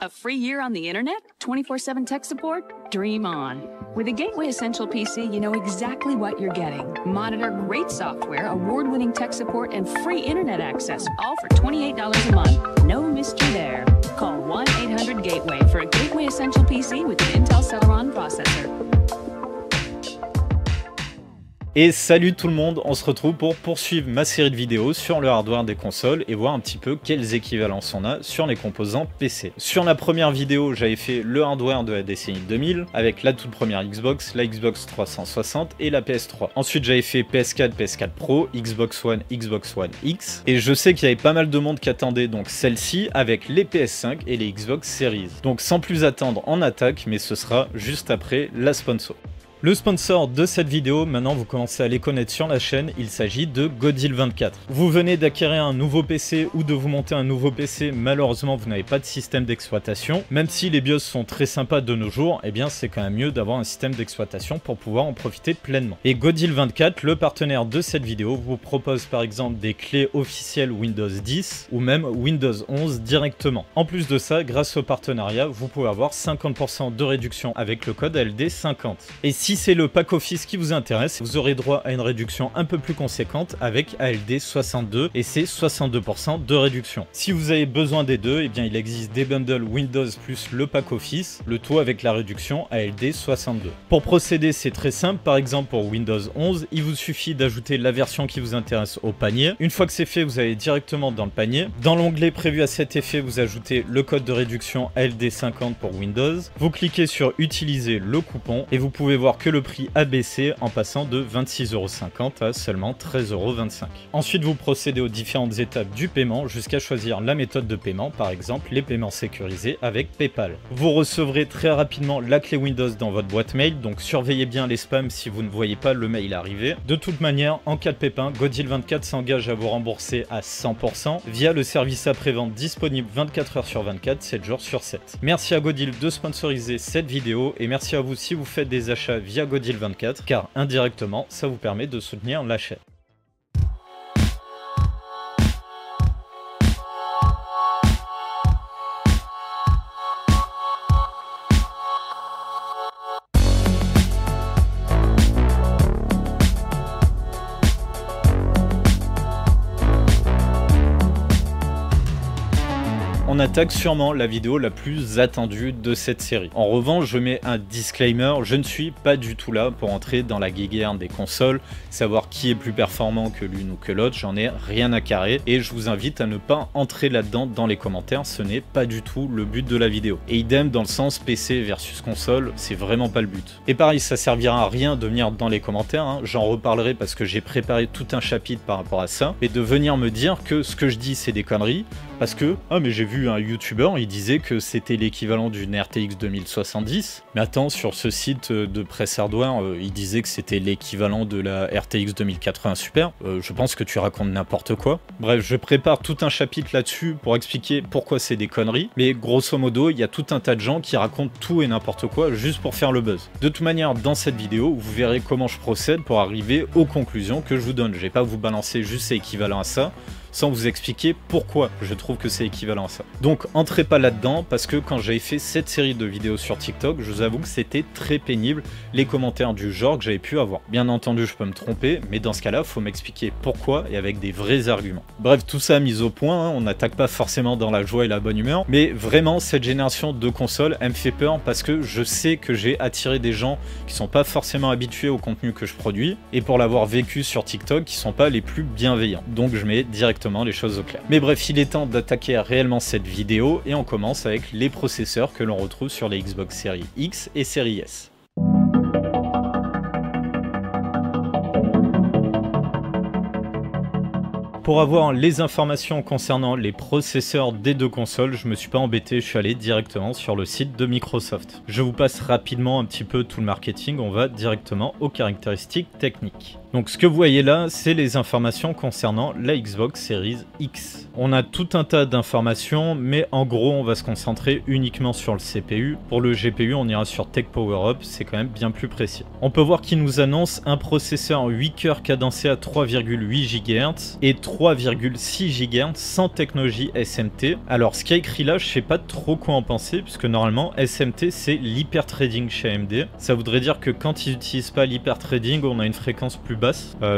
A free year on the internet? 24/7 tech support? Dream on. With a Gateway Essential PC, you know exactly what you're getting. Monitor great software, award-winning tech support, and free internet access, all for $28 a month. No mystery there. Call 1-800-GATEWAY for a Gateway Essential PC with an Intel Celeron processor. Et salut tout le monde, on se retrouve pour poursuivre ma série de vidéos sur le hardware des consoles et voir un petit peu quelles équivalences on a sur les composants PC. Sur la première vidéo, j'avais fait le hardware de la décennie 2000 avec la toute première Xbox, la Xbox 360 et la PS3. Ensuite, j'avais fait PS4, PS4 Pro, Xbox One X. Et je sais qu'il y avait pas mal de monde qui attendait donc celle-ci avec les PS5 et les Xbox Series. Donc sans plus attendre, on attaque, mais ce sera juste après la sponsor. Le sponsor de cette vidéo, maintenant vous commencez à les connaître sur la chaîne, il s'agit de Godil24. Vous venez d'acquérir un nouveau PC ou de vous monter un nouveau PC, malheureusement vous n'avez pas de système d'exploitation. Même si les BIOS sont très sympas de nos jours, eh bien c'est quand même mieux d'avoir un système d'exploitation pour pouvoir en profiter pleinement. Et Godil24, le partenaire de cette vidéo, vous propose par exemple des clés officielles Windows 10 ou même Windows 11 directement. En plus de ça, grâce au partenariat, vous pouvez avoir 50% de réduction avec le code ALD50. Et si c'est le pack office qui vous intéresse, vous aurez droit à une réduction un peu plus conséquente avec ALD 62 et c'est 62% de réduction. Si vous avez besoin des deux, eh bien il existe des bundles Windows plus le pack office, le tout avec la réduction ALD 62. Pour procéder, c'est très simple. Par exemple pour Windows 11, il vous suffit d'ajouter la version qui vous intéresse au panier. Une fois que c'est fait, vous allez directement dans le panier. Dans l'onglet prévu à cet effet, vous ajoutez le code de réduction ALD 50 pour Windows. Vous cliquez sur utiliser le coupon et vous pouvez voir que le prix a baissé en passant de 26,50 € à seulement 13,25 €. Ensuite, vous procédez aux différentes étapes du paiement jusqu'à choisir la méthode de paiement, par exemple les paiements sécurisés avec PayPal. Vous recevrez très rapidement la clé Windows dans votre boîte mail, donc surveillez bien les spams si vous ne voyez pas le mail arriver. De toute manière, en cas de pépin, Godil24 s'engage à vous rembourser à 100% via le service après-vente disponible 24 h sur 24, 7 jours sur 7. Merci à Godil de sponsoriser cette vidéo et merci à vous si vous faites des achats via Godil24, car indirectement, ça vous permet de soutenir la chaîne. On attaque sûrement la vidéo la plus attendue de cette série. En revanche, je mets un disclaimer, je ne suis pas du tout là pour entrer dans la guéguerre des consoles, savoir qui est plus performant que l'une ou que l'autre, j'en ai rien à carrer et je vous invite à ne pas entrer là-dedans dans les commentaires, ce n'est pas du tout le but de la vidéo. Et idem dans le sens PC versus console, c'est vraiment pas le but. Et pareil, ça servira à rien de venir dans les commentaires, hein. J'en reparlerai parce que j'ai préparé tout un chapitre par rapport à ça, et de venir me dire que ce que je dis c'est des conneries, parce que, ah mais j'ai vu un youtubeur, il disait que c'était l'équivalent d'une RTX 2070. Mais attends, sur ce site de presse hardware, il disait que c'était l'équivalent de la RTX 2080 Super. Je pense que tu racontes n'importe quoi. Bref, je prépare tout un chapitre là-dessus pour expliquer pourquoi c'est des conneries. Mais grosso modo, il y a tout un tas de gens qui racontent tout et n'importe quoi juste pour faire le buzz. De toute manière, dans cette vidéo, vous verrez comment je procède pour arriver aux conclusions que je vous donne. Je vais pas vous balancer juste c'est équivalent à ça, sans vous expliquer pourquoi je trouve que c'est équivalent à ça. Donc entrez pas là-dedans, parce que quand j'avais fait cette série de vidéos sur TikTok, je vous avoue que c'était très pénible les commentaires du genre que j'avais pu avoir. Bien entendu, je peux me tromper, mais dans ce cas-là, faut m'expliquer pourquoi et avec des vrais arguments. Bref, tout ça mis au point, hein, on n'attaque pas forcément dans la joie et la bonne humeur, mais vraiment, cette génération de consoles, elle me fait peur parce que je sais que j'ai attiré des gens qui sont pas forcément habitués au contenu que je produis, et pour l'avoir vécu sur TikTok, qui sont pas les plus bienveillants. Donc je mets directement les choses au clair. Mais bref, il est temps d'attaquer réellement cette vidéo et on commence avec les processeurs que l'on retrouve sur les Xbox Series X et Series S. Pour avoir les informations concernant les processeurs des deux consoles, je me suis pas embêté, je suis allé directement sur le site de Microsoft. Je vous passe rapidement un petit peu tout le marketing, on va directement aux caractéristiques techniques. Donc ce que vous voyez là, c'est les informations concernant la Xbox Series X. On a tout un tas d'informations, mais en gros on va se concentrer uniquement sur le CPU. Pour le GPU, on ira sur Tech Power Up, c'est quand même bien plus précis. On peut voir qu'il nous annonce un processeur 8 cœurs cadencé à 3,8 GHz et 3,6 GHz sans technologie SMT. Alors ce qu'il y a écrit là, je sais pas trop quoi en penser, puisque normalement SMT c'est l'hyperthreading chez AMD. Ça voudrait dire que quand ils n'utilisent pas l'hyperthreading, on a une fréquence plus basse.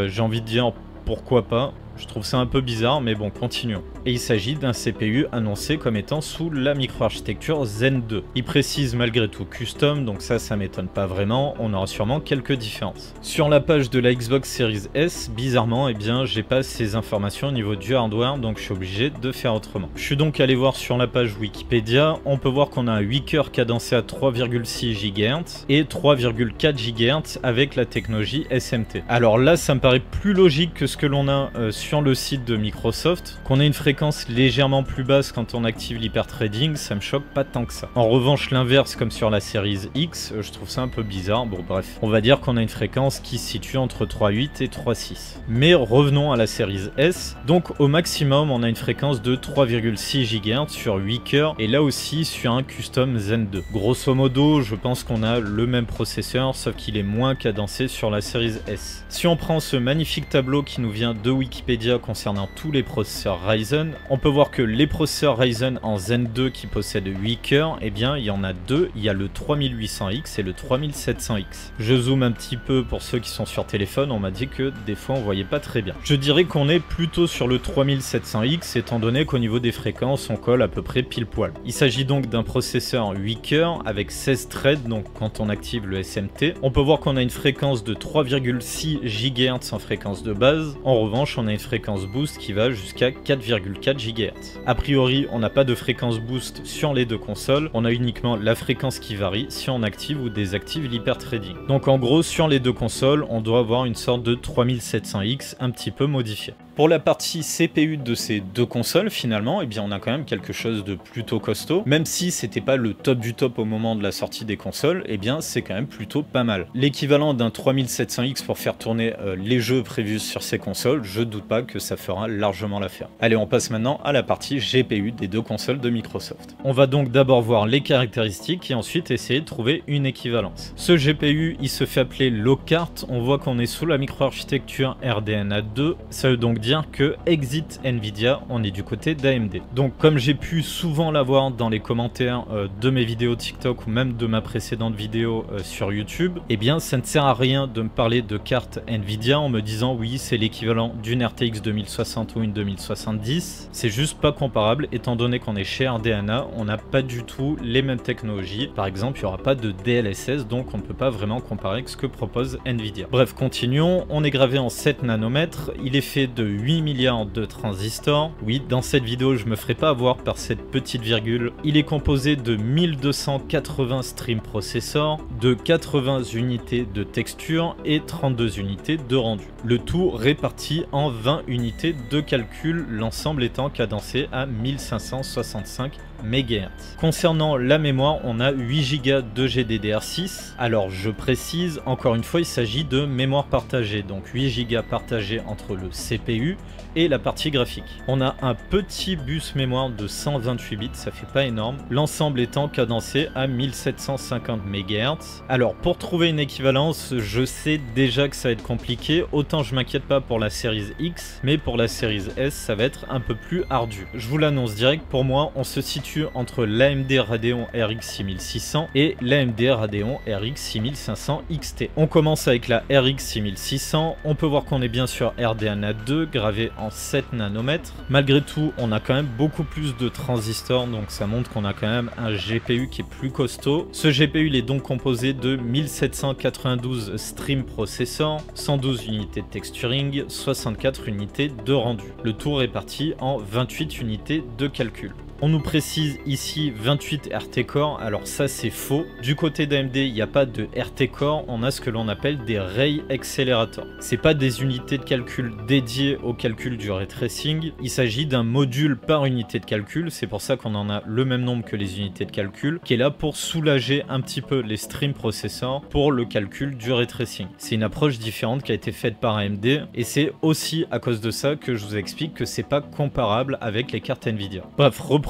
J'ai envie de dire pourquoi pas. Je trouve ça un peu bizarre, mais bon, continuons. Et il s'agit d'un CPU annoncé comme étant sous la microarchitecture Zen 2. Il précise malgré tout custom, donc ça m'étonne pas vraiment, on aura sûrement quelques différences. Sur la page de la Xbox Series S, bizarrement, eh bien, j'ai pas ces informations au niveau du hardware, donc je suis obligé de faire autrement. Je suis donc allé voir sur la page Wikipédia, on peut voir qu'on a un 8 cœurs cadencé à 3,6 GHz et 3,4 GHz avec la technologie SMT. Alors là, ça me paraît plus logique que ce que l'on a sur le site de Microsoft, qu'on ait une fréquence légèrement plus basse quand on active l'hyperthreading, ça me choque pas tant que ça. En revanche, l'inverse comme sur la Series X, je trouve ça un peu bizarre. Bon bref, on va dire qu'on a une fréquence qui se situe entre 3.8 et 3.6. Mais revenons à la Series S. Donc au maximum, on a une fréquence de 3,6 GHz sur 8 cœurs et là aussi sur un custom Zen 2. Grosso modo, je pense qu'on a le même processeur, sauf qu'il est moins cadencé sur la Series S. Si on prend ce magnifique tableau qui nous vient de Wikipédia concernant tous les processeurs Ryzen, on peut voir que les processeurs Ryzen en Zen 2 qui possèdent 8 cœurs, eh bien il y en a deux, il y a le 3800X et le 3700X. Je zoome un petit peu pour ceux qui sont sur téléphone, on m'a dit que des fois on voyait pas très bien. Je dirais qu'on est plutôt sur le 3700X étant donné qu'au niveau des fréquences on colle à peu près pile poil. Il s'agit donc d'un processeur 8 cœurs avec 16 threads, donc quand on active le SMT, on peut voir qu'on a une fréquence de 3,6 GHz en fréquence de base. En revanche, on a une fréquence boost qui va jusqu'à 4,4 GHz. A priori, on n'a pas de fréquence boost sur les deux consoles, on a uniquement la fréquence qui varie si on active ou désactive l'hyperthreading. Donc en gros, sur les deux consoles, on doit avoir une sorte de 3700X un petit peu modifié. Pour la partie CPU de ces deux consoles, finalement, eh bien, on a quand même quelque chose de plutôt costaud. Même si c'était pas le top du top au moment de la sortie des consoles, eh bien, c'est quand même plutôt pas mal. L'équivalent d'un 3700X pour faire tourner les jeux prévus sur ces consoles, je doute pas que ça fera largement l'affaire. Allez, on passe maintenant à la partie GPU des deux consoles de Microsoft. On va donc d'abord voir les caractéristiques et ensuite essayer de trouver une équivalence. Ce GPU, il se fait appeler Lockhart. On voit qu'on est sous la microarchitecture RDNA 2. Ça veut donc dire que exit Nvidia, on est du côté d'AMD. Donc comme j'ai pu souvent l'avoir dans les commentaires de mes vidéos TikTok ou même de ma précédente vidéo sur YouTube, eh bien ça ne sert à rien de me parler de carte Nvidia en me disant oui c'est l'équivalent d'une RTX 2060 ou une 2070. C'est juste pas comparable étant donné qu'on est chez RDNA, on n'a pas du tout les mêmes technologies. Par exemple, il n'y aura pas de DLSS, donc on ne peut pas vraiment comparer avec ce que propose Nvidia. Bref, continuons. On est gravé en 7 nanomètres. Il est fait de 8 milliards de transistors. Oui, dans cette vidéo, je me ferai pas avoir par cette petite virgule. Il est composé de 1280 stream processors, de 80 unités de texture et 32 unités de rendu. Le tout réparti en 20 unités de calcul, l'ensemble étant cadencé à 1565 MHz. Concernant la mémoire, on a 8 Go de GDDR6. Alors je précise, encore une fois, il s'agit de mémoire partagée, donc 8 Go partagés entre le CPU et la partie graphique. On a un petit bus mémoire de 128 bits, ça fait pas énorme, l'ensemble étant cadencé à 1750 MHz. Alors pour trouver une équivalence, je sais déjà que ça va être compliqué, autant je m'inquiète pas pour la Series X, mais pour la Series S, ça va être un peu plus ardu. Je vous l'annonce direct, pour moi, on se situe entre l'AMD Radeon RX 6600 et l'AMD Radeon RX 6500 XT. On commence avec la RX 6600, on peut voir qu'on est bien sur RDNA 2, gravé en 7 nanomètres. Malgré tout, on a quand même beaucoup plus de transistors, donc ça montre qu'on a quand même un GPU qui est plus costaud. Ce GPU, il est donc composé de 1792 stream processors, 112 unités de texturing, 64 unités de rendu. Le tout réparti en 28 unités de calcul. On nous précise ici 28 RT Core, alors ça c'est faux. Du côté d'AMD, il n'y a pas de RT Core, on a ce que l'on appelle des Ray Accelerators. C'est pas des unités de calcul dédiées au calcul du ray tracing, il s'agit d'un module par unité de calcul, c'est pour ça qu'on en a le même nombre que les unités de calcul, qui est là pour soulager un petit peu les stream processors pour le calcul du ray tracing. C'est une approche différente qui a été faite par AMD, et c'est aussi à cause de ça que je vous explique que c'est pas comparable avec les cartes Nvidia. Bref, reprenons.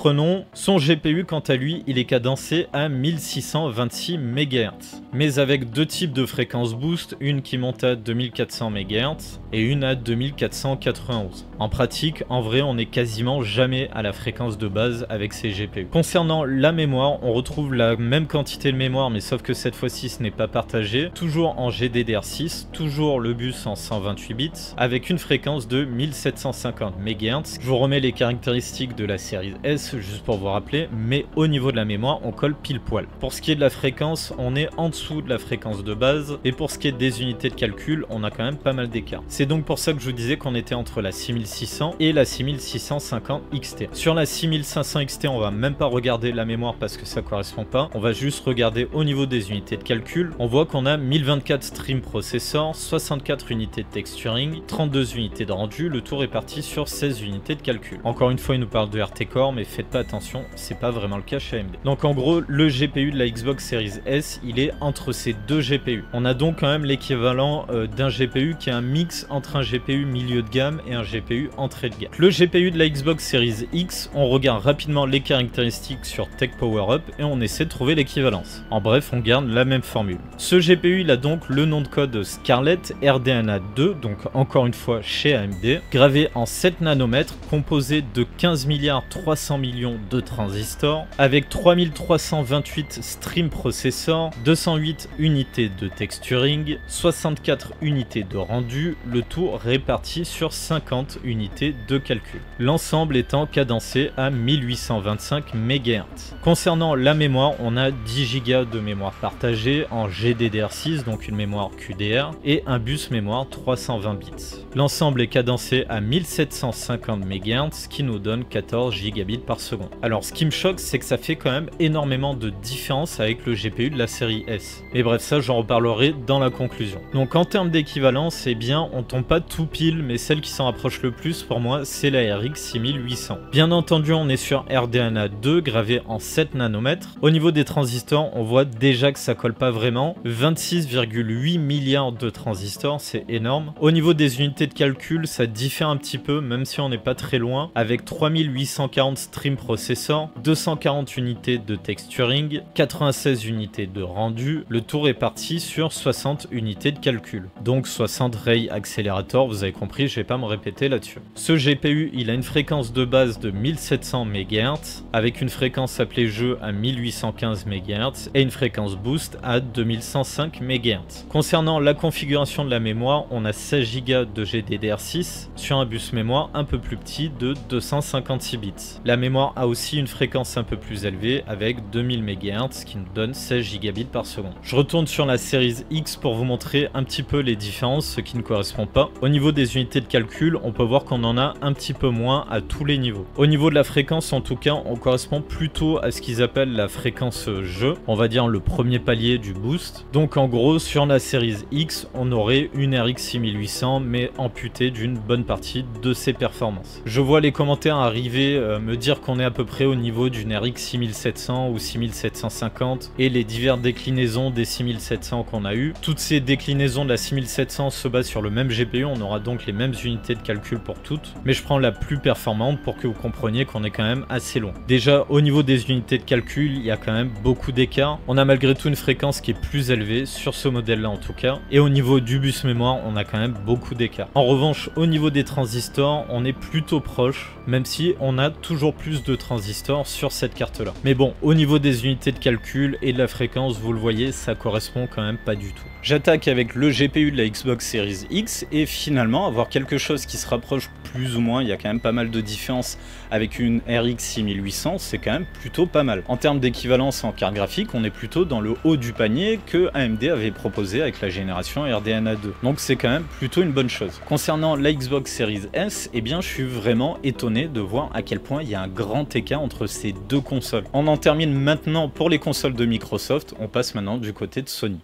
Son GPU, quant à lui, il est cadencé à 1626 MHz, mais avec deux types de fréquences boost, une qui monte à 2400 MHz et une à 2491. En pratique, en vrai, on n'est quasiment jamais à la fréquence de base avec ces GPU. Concernant la mémoire, on retrouve la même quantité de mémoire, mais sauf que cette fois-ci, ce n'est pas partagé. Toujours en GDDR6, toujours le bus en 128 bits, avec une fréquence de 1750 MHz. Je vous remets les caractéristiques de la série S, juste pour vous rappeler, mais au niveau de la mémoire, on colle pile poil. Pour ce qui est de la fréquence, on est en dessous de la fréquence de base, et pour ce qui est des unités de calcul, on a quand même pas mal d'écart. C'est donc pour ça que je vous disais qu'on était entre la 6600 et la 6650 XT. Sur la 6500 XT, on va même pas regarder la mémoire parce que ça correspond pas, on va juste regarder au niveau des unités de calcul. On voit qu'on a 1024 stream processors, 64 unités de texturing, 32 unités de rendu, le tout réparti sur 16 unités de calcul. Encore une fois, il nous parle de RT Core, mais faites pas attention, c'est pas vraiment le cas chez AMD. Donc en gros, le GPU de la Xbox Series S, il est entre ces deux GPU. On a donc quand même l'équivalent d'un GPU qui est un mix entre un GPU milieu de gamme et un GPU entrée de gamme. Le GPU de la Xbox Series X, on regarde rapidement les caractéristiques sur Tech Power Up et on essaie de trouver l'équivalence. En bref, on garde la même formule. Ce GPU, il a donc le nom de code Scarlett RDNA 2, donc encore une fois chez AMD, gravé en 7 nanomètres, composé de 15 300 millions de transistors, avec 3328 stream processors, 208 unités de texturing, 64 unités de rendu, le tout réparti sur 50 unités de calcul. L'ensemble étant cadencé à 1825 MHz. Concernant la mémoire, on a 10 Go de mémoire partagée en GDDR6, donc une mémoire QDR, et un bus mémoire 320 bits. L'ensemble est cadencé à 1750 MHz, ce qui nous donne 14 gigabits par seconde. Alors ce qui me choque, c'est que ça fait quand même énormément de différence avec le GPU de la série S. Mais bref, ça j'en reparlerai dans la conclusion. Donc en termes d'équivalence, eh bien on tombe pas tout pile, mais celle qui s'en rapproche le plus pour moi, c'est la RX 6800. Bien entendu, on est sur RDNA 2, gravé en 7 nanomètres. Au niveau des transistors, on voit déjà que ça colle pas vraiment. 26,8 milliards de transistors, c'est énorme. Au niveau des unités de calcul, ça diffère un petit peu, même si on n'est pas très loin, avec 3840 stream processors, 240 unités de texturing, 96 unités de rendu, le tout réparti sur 60 unités de calcul. Donc 60 Ray Accelerators, vous avez compris, je vais pas me répéter là-dessus. Ce GPU, il a une fréquence de base de 1700 MHz, avec une fréquence appelée jeu à 1815 MHz et une fréquence boost à 2105 MHz. Concernant la configuration de la mémoire, on a 16 Go de GDDR6 sur un bus mémoire un peu plus petit de 256 bits. La mémoire a aussi une fréquence un peu plus élevée avec 2000 MHz, ce qui nous donne 16 gigabits par seconde. Je retourne sur la Series X pour vous montrer un petit peu les différences, ce qui ne correspond pas. Au niveau des unités de calcul, on peut voir qu'on en a un petit peu moins à tous les niveaux. Au niveau de la fréquence, en tout cas, on correspond plutôt à ce qu'ils appellent la fréquence jeu, on va dire le premier palier du boost. Donc en gros, sur la Series X, on aurait une RX 6800, mais amputée d'une bonne partie de ses performances. Je vois les commentaires arriver me dire qu'on est à peu près au niveau d'une RX 6700 ou 6750 et les diverses déclinaisons des 6700 qu'on a eu. Toutes ces déclinaisons de la 6700 se basent sur le même GPU, on aura donc les mêmes unités de calcul pour toutes, mais je prends la plus performante pour que vous compreniez qu'on est quand même assez loin. Déjà au niveau des unités de calcul, il y a quand même beaucoup d'écart. On a malgré tout une fréquence qui est plus élevée sur ce modèle là en tout cas, et au niveau du bus mémoire, on a quand même beaucoup d'écart. En revanche, au niveau des transistors, on est plutôt proche, même si on a toujours plus de transistors sur cette carte là. Mais bon, au niveau des unités de calcul et de la fréquence, vous le voyez, ça correspond quand même pas du tout. J'attaque avec le GPU de la Xbox Series X et finalement avoir quelque chose qui se rapproche plus ou moins, il y a quand même pas mal de différences avec une RX 6800, c'est quand même plutôt pas mal. En termes d'équivalence en carte graphique, on est plutôt dans le haut du panier que AMD avait proposé avec la génération RDNA 2. Donc c'est quand même plutôt une bonne chose. Concernant la Xbox Series S, eh bien je suis vraiment étonné de voir à quel point il y a un grand écart entre ces deux consoles. On en termine maintenant pour les consoles de Microsoft, on passe maintenant du côté de Sony.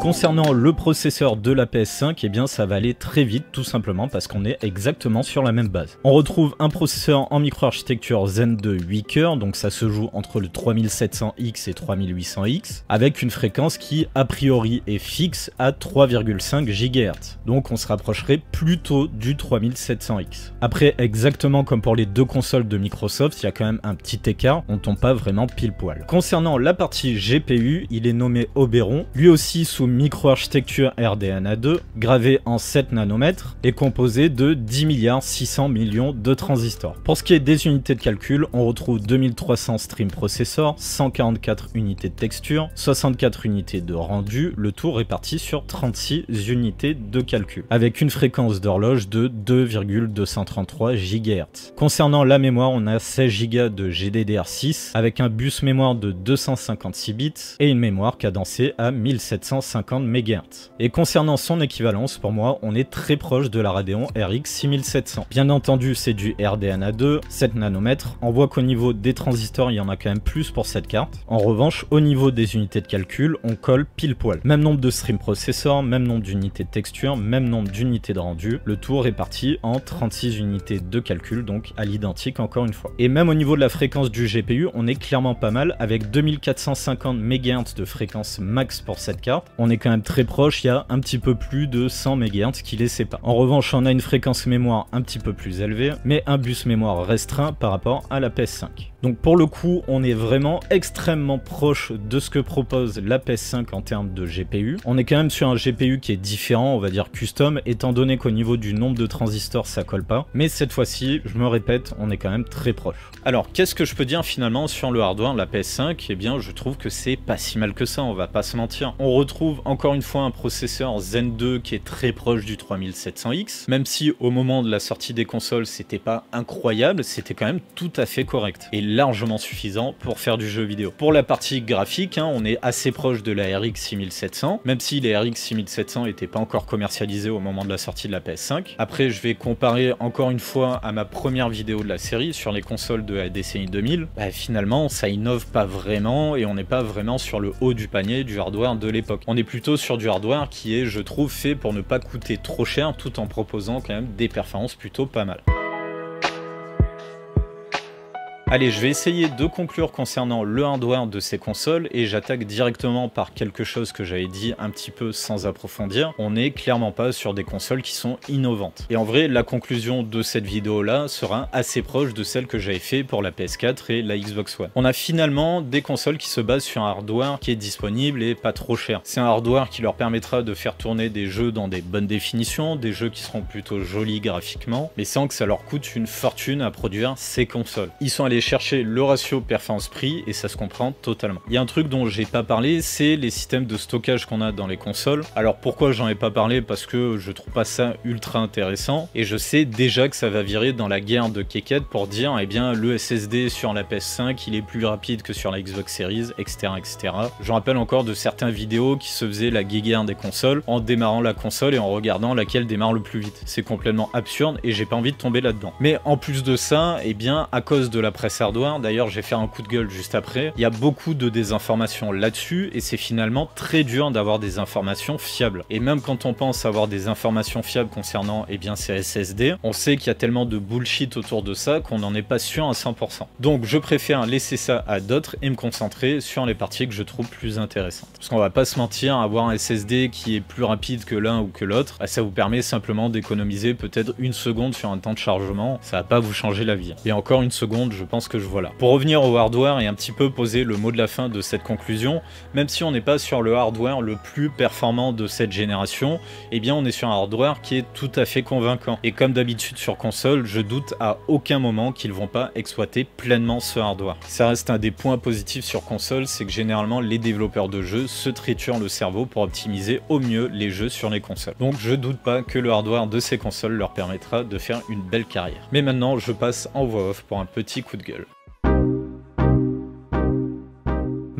Concernant le processeur de la PS5, eh bien ça va aller très vite tout simplement parce qu'on est exactement sur la même base. On retrouve un processeur en microarchitecture Zen de 8 cœurs, donc ça se joue entre le 3700X et 3800X, avec une fréquence qui a priori est fixe à 3,5 GHz. Donc on se rapprocherait plutôt du 3700X. Après, exactement comme pour les deux consoles de Microsoft, il y a quand même un petit écart, on tombe pas vraiment pile poil. Concernant la partie GPU, il est nommé Oberon, lui aussi sous microarchitecture RDNA 2, gravé en 7 nanomètres et composé de 10,6 milliards de transistors. Pour ce qui est des unités de calcul, on retrouve 2300 stream processors, 144 unités de texture, 64 unités de rendu, le tout réparti sur 36 unités de calcul, avec une fréquence d'horloge de 2,233 GHz. Concernant la mémoire, on a 16 Go de GDDR6 avec un bus mémoire de 256 bits et une mémoire cadencée à 1750 MHz. Et concernant son équivalence, pour moi, on est très proche de la Radeon RX 6700. Bien entendu, c'est du RDNA 2, 7 nanomètres. On voit qu'au niveau des transistors, il y en a quand même plus pour cette carte. En revanche, au niveau des unités de calcul, on colle pile poil. Même nombre de stream processors, même nombre d'unités de texture, même nombre d'unités de rendu. Le tout réparti en 36 unités de calcul, donc à l'identique encore une fois. Et même au niveau de la fréquence du GPU, on est clairement pas mal avec 2450 MHz de fréquence max pour cette carte. On est quand même très proche, il y a un petit peu plus de 100 MHz qui les sépare. En revanche, on a une fréquence mémoire un petit peu plus élevée, mais un bus mémoire restreint par rapport à la PS5. Donc pour le coup, on est vraiment extrêmement proche de ce que propose la PS5 en termes de GPU. On est quand même sur un GPU qui est différent, on va dire custom, étant donné qu'au niveau du nombre de transistors, ça colle pas. Mais cette fois-ci, je me répète, on est quand même très proche. Alors, qu'est-ce que je peux dire finalement sur le hardware de la PS5? Eh bien, je trouve que c'est pas si mal que ça, on va pas se mentir. On retrouve encore une fois un processeur Zen 2 qui est très proche du 3700X, même si au moment de la sortie des consoles, c'était pas incroyable, c'était quand même tout à fait correct. Et largement suffisant pour faire du jeu vidéo. Pour la partie graphique, on est assez proche de la RX 6700, même si les RX 6700 n'étaient pas encore commercialisés au moment de la sortie de la PS5. Après, je vais comparer encore une fois à ma première vidéo de la série sur les consoles de la décennie 2000. Finalement, ça innove pas vraiment et on n'est pas vraiment sur le haut du panier du hardware de l'époque. On est plutôt sur du hardware qui est, je trouve, fait pour ne pas coûter trop cher tout en proposant quand même des performances plutôt pas mal. Allez, je vais essayer de conclure concernant le hardware de ces consoles et j'attaque directement par quelque chose que j'avais dit un petit peu sans approfondir. On n'est clairement pas sur des consoles qui sont innovantes. Et en vrai, la conclusion de cette vidéo-là sera assez proche de celle que j'avais fait pour la PS4 et la Xbox One. On a finalement des consoles qui se basent sur un hardware qui est disponible et pas trop cher. C'est un hardware qui leur permettra de faire tourner des jeux dans des bonnes définitions, des jeux qui seront plutôt jolis graphiquement, mais sans que ça leur coûte une fortune à produire ces consoles. Ils sont allés chercher le ratio performance-prix et ça se comprend totalement. Il y a un truc dont j'ai pas parlé, c'est les systèmes de stockage qu'on a dans les consoles. Alors pourquoi j'en ai pas parlé? Parce que je trouve pas ça ultra intéressant et je sais déjà que ça va virer dans la guerre de Keket pour dire eh bien le SSD sur la PS5 il est plus rapide que sur la Xbox Series, etc. etc. Je rappelle encore de certaines vidéos qui se faisaient la guéguerre des consoles en démarrant la console et en regardant laquelle démarre le plus vite. C'est complètement absurde et j'ai pas envie de tomber là-dedans. Mais en plus de ça, eh bien à cause de la presse hardware, d'ailleurs je vais faire un coup de gueule juste après, il y a beaucoup de désinformations là-dessus et c'est finalement très dur d'avoir des informations fiables. Et même quand on pense avoir des informations fiables concernant eh bien ces SSD, on sait qu'il y a tellement de bullshit autour de ça qu'on n'en est pas sûr à 100%. Donc je préfère laisser ça à d'autres et me concentrer sur les parties que je trouve plus intéressantes. Parce qu'on va pas se mentir, avoir un SSD qui est plus rapide que l'un ou que l'autre, ça vous permet simplement d'économiser peut-être une seconde sur un temps de chargement, ça va pas vous changer la vie. Et encore une seconde, je pense pense que je vois là. Pour revenir au hardware et un petit peu poser le mot de la fin de cette conclusion, même si on n'est pas sur le hardware le plus performant de cette génération, eh bien on est sur un hardware qui est tout à fait convaincant. Et comme d'habitude sur console, je doute à aucun moment qu'ils vont pas exploiter pleinement ce hardware. Ça reste un des points positifs sur console, c'est que généralement les développeurs de jeux se triturent le cerveau pour optimiser au mieux les jeux sur les consoles. Donc je doute pas que le hardware de ces consoles leur permettra de faire une belle carrière. Mais maintenant je passe en voix off pour un petit coup de gueule.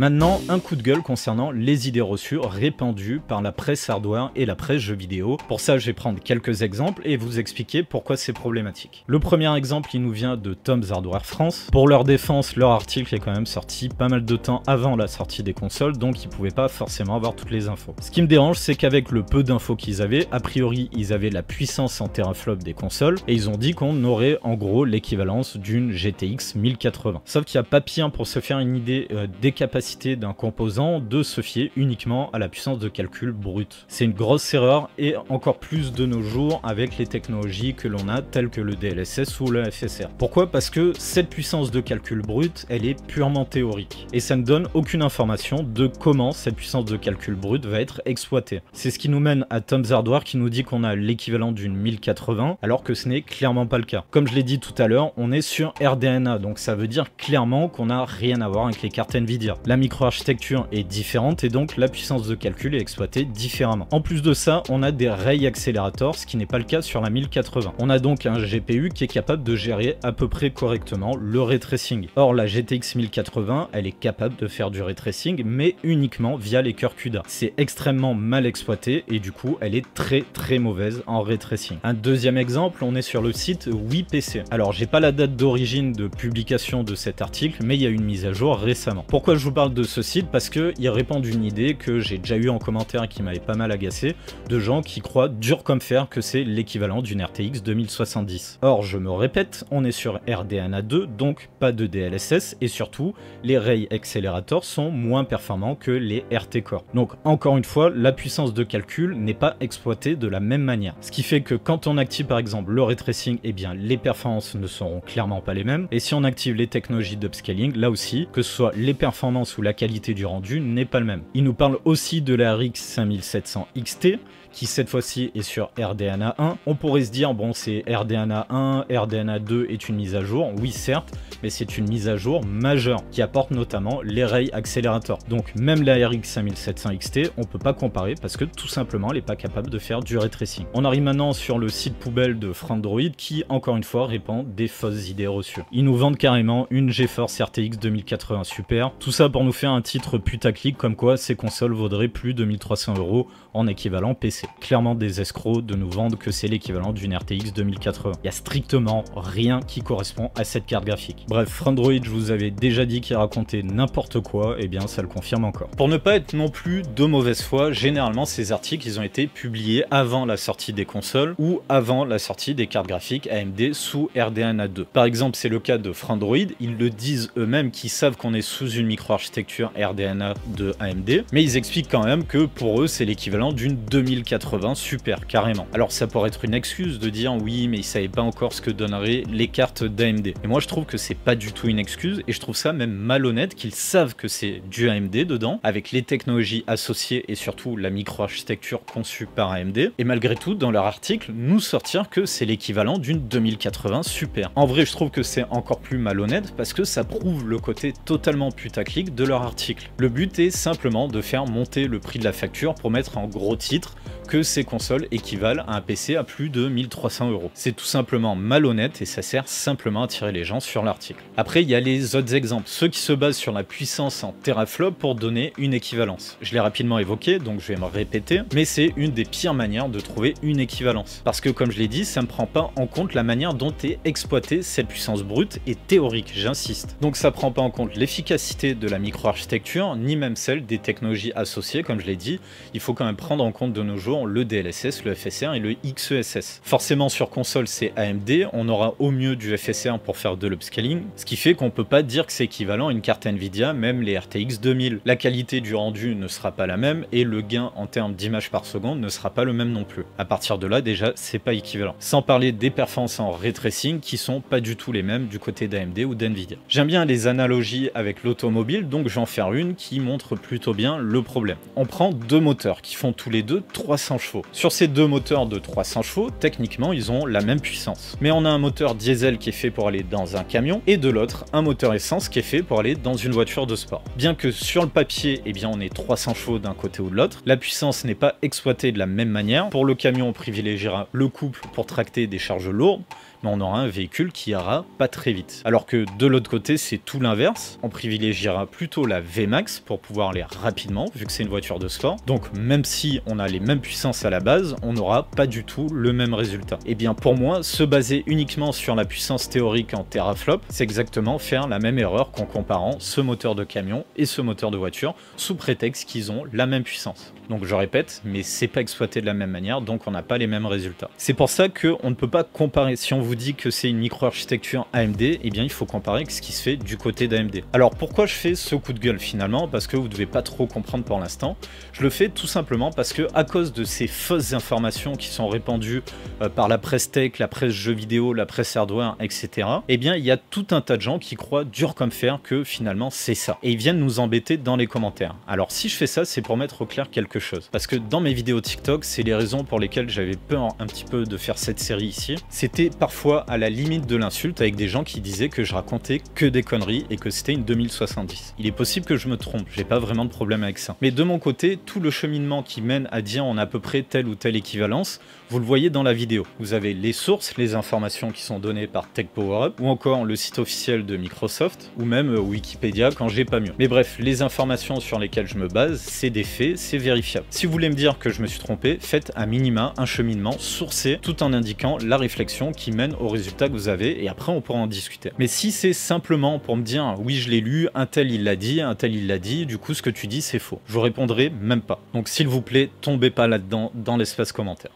Maintenant, un coup de gueule concernant les idées reçues répandues par la presse hardware et la presse jeux vidéo. Pour ça, je vais prendre quelques exemples et vous expliquer pourquoi c'est problématique. Le premier exemple, il nous vient de Tom's Hardware France. Pour leur défense, leur article est quand même sorti pas mal de temps avant la sortie des consoles, donc ils pouvaient pas forcément avoir toutes les infos. Ce qui me dérange, c'est qu'avec le peu d'infos qu'ils avaient, a priori, ils avaient la puissance en teraflop des consoles et ils ont dit qu'on aurait en gros l'équivalence d'une GTX 1080. Sauf qu'il n'y a pas pire pour se faire une idée des capacités d'un composant de se fier uniquement à la puissance de calcul brute. C'est une grosse erreur et encore plus de nos jours avec les technologies que l'on a telles que le DLSS ou le FSR. Pourquoi? Parce que cette puissance de calcul brute, elle est purement théorique et ça ne donne aucune information de comment cette puissance de calcul brute va être exploitée. C'est ce qui nous mène à Tom's Hardware qui nous dit qu'on a l'équivalent d'une 1080 alors que ce n'est clairement pas le cas. Comme je l'ai dit tout à l'heure, on est sur RDNA, donc ça veut dire clairement qu'on n'a rien à voir avec les cartes Nvidia. La microarchitecture est différente et donc la puissance de calcul est exploitée différemment. En plus de ça, on a des ray accélérateurs, ce qui n'est pas le cas sur la 1080. On a donc un GPU qui est capable de gérer à peu près correctement le ray tracing. Or, la GTX 1080, elle est capable de faire du ray tracing, mais uniquement via les cœurs CUDA. C'est extrêmement mal exploité et du coup, elle est très mauvaise en ray tracing. Un deuxième exemple, on est sur le site WiPC. Alors, j'ai pas la date d'origine de publication de cet article, mais il y a une mise à jour récemment. Pourquoi je vous parle de ce site? Parce qu'il répand une idée que j'ai déjà eu en commentaire et qui m'avait pas mal agacé, de gens qui croient dur comme fer que c'est l'équivalent d'une RTX 2070. Or, je me répète, on est sur RDNA 2, donc pas de DLSS, et surtout, les ray accélérateurs sont moins performants que les RT Core. Donc, encore une fois, la puissance de calcul n'est pas exploitée de la même manière. Ce qui fait que quand on active par exemple le ray tracing, eh bien les performances ne seront clairement pas les mêmes, et si on active les technologies d'upscaling, là aussi, que ce soit les performances ou la qualité du rendu n'est pas le même. Il nous parle aussi de la RX 5700 XT, qui cette fois-ci est sur RDNA 1. On pourrait se dire, bon, c'est RDNA 1, RDNA 2 est une mise à jour, oui certes, mais c'est une mise à jour majeure, qui apporte notamment les ray accélérateurs. Donc même la RX 5700 XT, on peut pas comparer, parce que tout simplement, elle n'est pas capable de faire du ray tracing. On arrive maintenant sur le site poubelle de Frandroid, qui, encore une fois, répand des fausses idées reçues. Ils nous vendent carrément une GeForce RTX 2080 Super, tout ça pour nous faire un titre putaclic comme quoi ces consoles vaudraient plus de 1300 € en équivalent PC. Clairement des escrocs de nous vendre que c'est l'équivalent d'une RTX 2080. Il n'y a strictement rien qui correspond à cette carte graphique. Bref, Frandroid, je vous avais déjà dit qu'il racontait n'importe quoi, et bien ça le confirme encore. Pour ne pas être non plus de mauvaise foi, généralement ces articles ils ont été publiés avant la sortie des consoles ou avant la sortie des cartes graphiques AMD sous RDNA 2. Par exemple, c'est le cas de Frandroid, ils le disent eux-mêmes qu'ils savent qu'on est sous une microarchitecture RDNA de AMD, mais ils expliquent quand même que pour eux c'est l'équivalent d'une 2080 Super, carrément. Alors ça pourrait être une excuse de dire oui mais ils savaient pas encore ce que donneraient les cartes d'AMD. Et moi je trouve que c'est pas du tout une excuse et je trouve ça même malhonnête qu'ils savent que c'est du AMD dedans, avec les technologies associées et surtout la microarchitecture conçue par AMD, et malgré tout dans leur article nous sortir que c'est l'équivalent d'une 2080 Super. En vrai je trouve que c'est encore plus malhonnête parce que ça prouve le côté totalement putaclic de leur article. Le but est simplement de faire monter le prix de la facture pour mettre en gros titre que ces consoles équivalent à un PC à plus de 1300 €. C'est tout simplement malhonnête et ça sert simplement à attirer les gens sur l'article. Après, il y a les autres exemples, ceux qui se basent sur la puissance en teraflop pour donner une équivalence. Je l'ai rapidement évoqué, donc je vais me répéter, mais c'est une des pires manières de trouver une équivalence. Parce que comme je l'ai dit, ça ne prend pas en compte la manière dont est exploitée cette puissance brute et théorique, j'insiste. Donc ça ne prend pas en compte l'efficacité de la microarchitecture, ni même celle des technologies associées, comme je l'ai dit. Il faut quand même prendre en compte de nos jours le DLSS, le FSR et le XESS. Forcément sur console c'est AMD, on aura au mieux du FSR pour faire de l'upscaling, Tuning, ce qui fait qu'on peut pas dire que c'est équivalent à une carte Nvidia, même les RTX 2000. La qualité du rendu ne sera pas la même et le gain en termes d'images par seconde ne sera pas le même non plus. À partir de là, déjà, c'est pas équivalent. Sans parler des performances en ray tracing qui sont pas du tout les mêmes du côté d'AMD ou d'Nvidia. J'aime bien les analogies avec l'automobile, donc je vais en faire une qui montre plutôt bien le problème. On prend deux moteurs qui font tous les deux 300 chevaux. Sur ces deux moteurs de 300 chevaux, techniquement, ils ont la même puissance. Mais on a un moteur diesel qui est fait pour aller dans un camion et de l'autre, un moteur essence qui est fait pour aller dans une voiture de sport. Bien que sur le papier, eh bien, on est 300 chevaux d'un côté ou de l'autre, la puissance n'est pas exploitée de la même manière. Pour le camion, on privilégiera le couple pour tracter des charges lourdes, mais on aura un véhicule qui ira pas très vite. Alors que de l'autre côté, c'est tout l'inverse. On privilégiera plutôt la VMAX pour pouvoir aller rapidement, vu que c'est une voiture de sport. Donc même si on a les mêmes puissances à la base, on n'aura pas du tout le même résultat. Et bien pour moi, se baser uniquement sur la puissance théorique en teraflop, c'est exactement faire la même erreur qu'en comparant ce moteur de camion et ce moteur de voiture, sous prétexte qu'ils ont la même puissance. Donc je répète, mais c'est pas exploité de la même manière, donc on n'a pas les mêmes résultats. C'est pour ça qu'on ne peut pas comparer. Si on vous dit que c'est une micro-architecture AMD, eh bien il faut comparer avec ce qui se fait du côté d'AMD. Alors pourquoi je fais ce coup de gueule finalement? Parce que vous devez pas trop comprendre pour l'instant. Je le fais tout simplement parce que à cause de ces fausses informations qui sont répandues par la presse tech, la presse jeux vidéo, la presse hardware, etc. Eh bien il y a tout un tas de gens qui croient dur comme fer que finalement c'est ça. Et ils viennent nous embêter dans les commentaires. Alors si je fais ça, c'est pour mettre au clair quelque chose. Parce que dans mes vidéos TikTok, c'est les raisons pour lesquelles j'avais peur un petit peu de faire cette série ici. C'était parfois à la limite de l'insulte avec des gens qui disaient que je racontais que des conneries et que c'était une 2070. Il est possible que je me trompe, j'ai pas vraiment de problème avec ça. Mais de mon côté, tout le cheminement qui mène à dire on a à peu près telle ou telle équivalence, vous le voyez dans la vidéo. Vous avez les sources, les informations qui sont données par TechPowerUp, ou encore le site officiel de Microsoft, ou même Wikipédia quand j'ai pas mieux. Mais bref, les informations sur lesquelles je me base, c'est des faits, c'est vérifiable. Si vous voulez me dire que je me suis trompé, faites à minima un cheminement sourcé, tout en indiquant la réflexion qui mène au résultat que vous avez, et après on pourra en discuter. Mais si c'est simplement pour me dire oui je l'ai lu, un tel il l'a dit, un tel il l'a dit, du coup ce que tu dis c'est faux, je vous répondrai même pas. Donc s'il vous plaît, tombez pas là-dedans dans l'espace commentaire.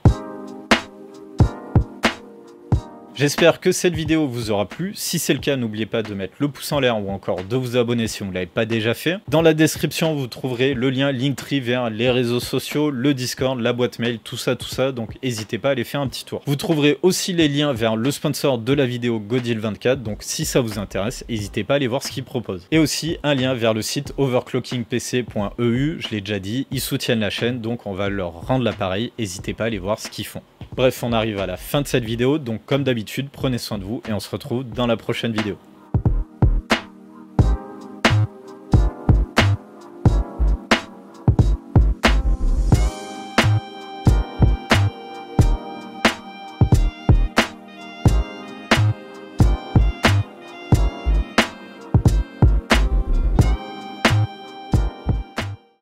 J'espère que cette vidéo vous aura plu. Si c'est le cas, n'oubliez pas de mettre le pouce en l'air ou encore de vous abonner si vous ne l'avez pas déjà fait. Dans la description, vous trouverez le lien Linktree vers les réseaux sociaux, le Discord, la boîte mail, tout ça. Donc n'hésitez pas à aller faire un petit tour. Vous trouverez aussi les liens vers le sponsor de la vidéo Godil24. Donc si ça vous intéresse, n'hésitez pas à aller voir ce qu'ils proposent. Et aussi un lien vers le site overclockingpc.eu. Je l'ai déjà dit, ils soutiennent la chaîne, donc on va leur rendre l'appareil. N'hésitez pas à aller voir ce qu'ils font. Bref, on arrive à la fin de cette vidéo, donc comme d'habitude, prenez soin de vous et on se retrouve dans la prochaine vidéo.